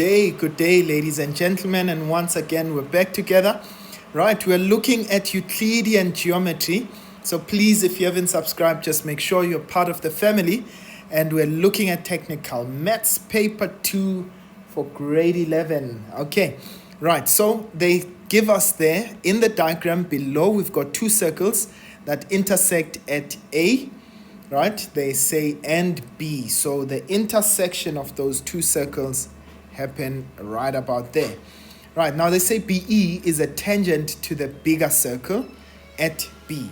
good day, ladies and gentlemen, and once again we're back together. Right, we're looking at Euclidean geometry. So please, if you haven't subscribed, just make sure you're part of the family. And we're looking at technical maths paper 2 for grade 11. Okay, right, so they give us there in the diagram below, we've got two circles that intersect at A. Right, they say and B. So the intersection of those two circles happen right about there. Right, now they say BE is a tangent to the bigger circle at B.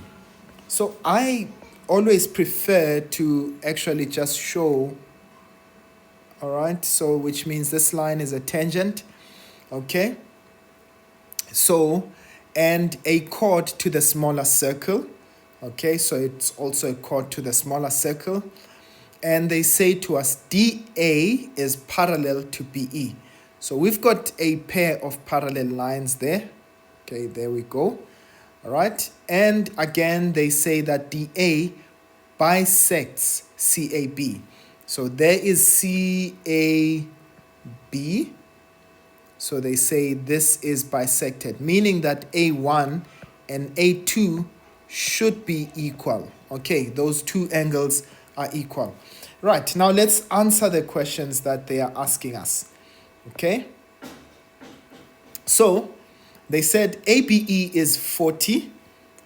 So I always prefer to actually just show, all right, so which means this line is a tangent, okay? So, and a chord to the smaller circle, okay? So it's also a chord to the smaller circle. And they say to us DA is parallel to BE. So we've got a pair of parallel lines there. Okay, there we go. All right. And again, they say that DA bisects CAB. So there is CAB. So they say this is bisected, meaning that A1 and A2 should be equal. Okay, those two angles are equal. Right, now let's answer the questions that they are asking us. Okay, so they said ABE is 40.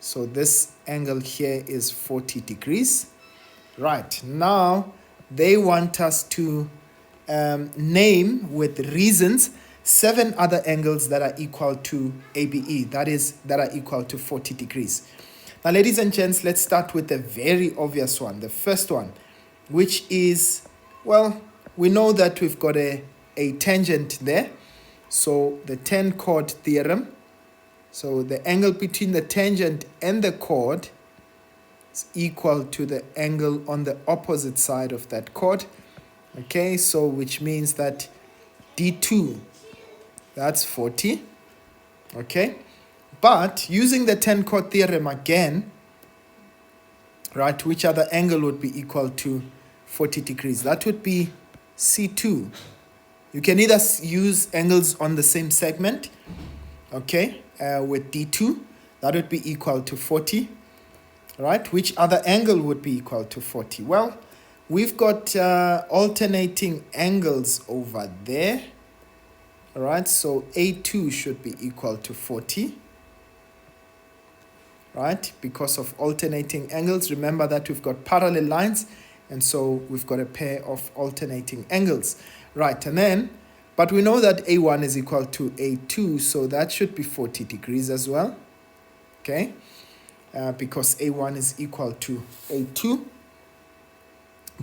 So this angle here is 40 degrees. Right, now they want us to name with reasons 7 other angles that are equal to ABE, that are equal to 40 degrees. Now, ladies and gents, let's start with the very obvious one, the first one, which is, well, we know that we've got a tangent there. So the tan chord theorem. So the angle between the tangent and the chord is equal to the angle on the opposite side of that chord. Okay, so which means that D2, that's 40. Okay. But using the tan chord theorem again, right, which other angle would be equal to 40 degrees? That would be C2. You can either use angles on the same segment, okay, with D2. That would be equal to 40, right? Which other angle would be equal to 40? Well, we've got alternating angles over there, all right? So A2 should be equal to 40. Right, because of alternating angles. Remember that we've got parallel lines, and so we've got a pair of alternating angles. Right, and then, but we know that A1 is equal to A2, so that should be 40 degrees as well, okay, because A1 is equal to A2,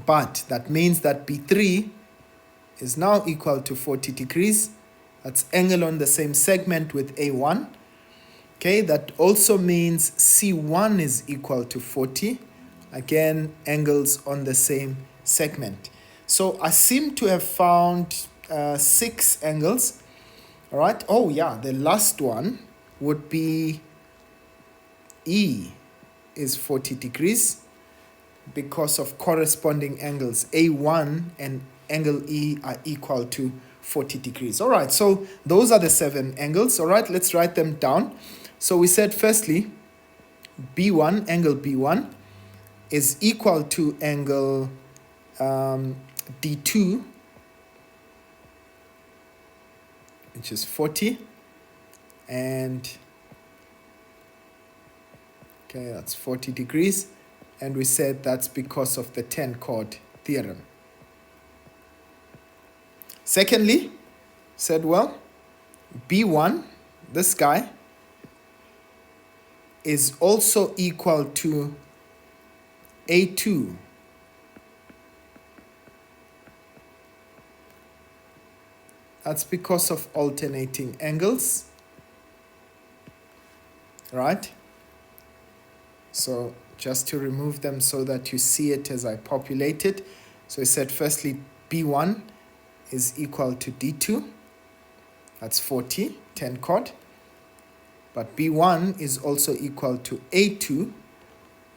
but that means that B3 is now equal to 40 degrees. That's angle on the same segment with A1. Okay, that also means C1 is equal to 40. Again, angles on the same segment. So I seem to have found 6 angles. All right. Oh, yeah, the last one would be E is 40 degrees because of corresponding angles. A1 and angle E are equal to 40 degrees. All right, so those are the 7 angles. All right, let's write them down. So we said firstly, B1, angle B1 is equal to angle D2, which is 40, and okay, that's 40 degrees, and we said that's because of the tan chord theorem. Secondly, said, well, B1, this guy, is also equal to A2. That's because of alternating angles, right? So just to remove them so that you see it as I populate it. So I said firstly B1 is equal to D2. That's 40, tan chord. But B1 is also equal to A2.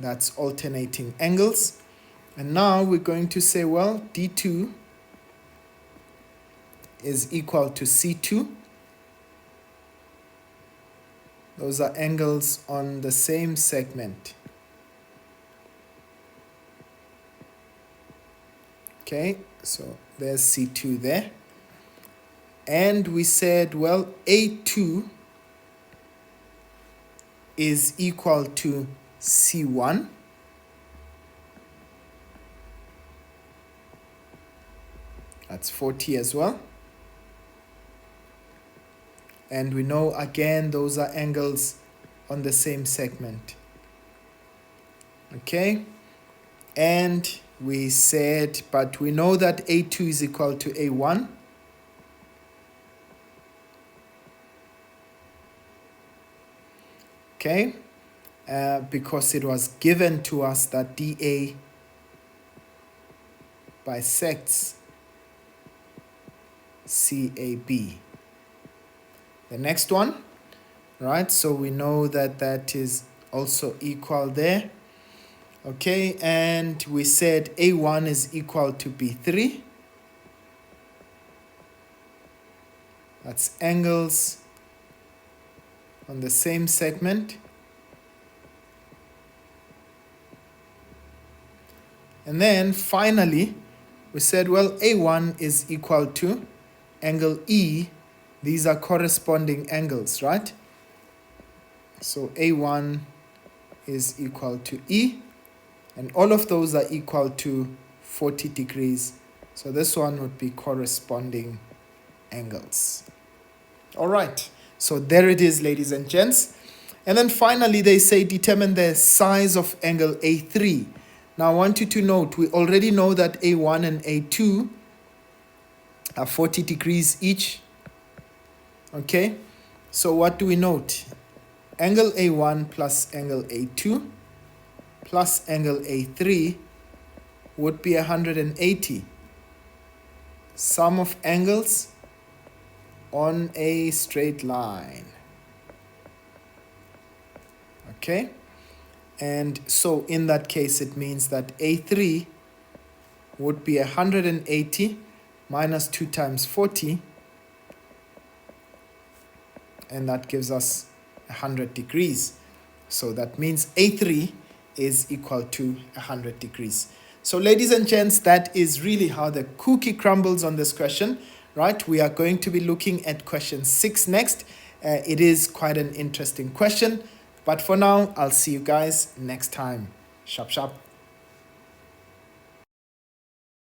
That's alternating angles. And now we're going to say, well, D2 is equal to C2. Those are angles on the same segment. Okay, so there's C2 there. And we said, well, A2 is equal to C1. That's 40 as well. And we know again those are angles on the same segment. Okay, and we said, but we know that A2 is equal to A1. Okay, because it was given to us that DA bisects CAB. The next one, right? So we know that that is also equal there. Okay, and we said A1 is equal to B3. That's angles on the same segment. And then finally, we said, well, A1 is equal to angle E. These are corresponding angles, right? So A1 is equal to E, and all of those are equal to 40 degrees. So this one would be corresponding angles. All right, so there it is, ladies and gents. And then finally, they say determine the size of angle A3. Now I want you to note, we already know that A1 and A2 are 40 degrees each. Okay, so what do we note? Angle A1 plus angle A2 plus angle A3 would be 180. Sum of angles on a straight line. Okay, and so in that case it means that A3 would be 180 minus 2 times 40, and that gives us 100 degrees. So that means A3 is equal to 100 degrees. So ladies and gents, that is really how the cookie crumbles on this question, right? We are going to be looking at question 6 next. It is quite an interesting question, but for now, I'll see you guys next time. Sharp, sharp.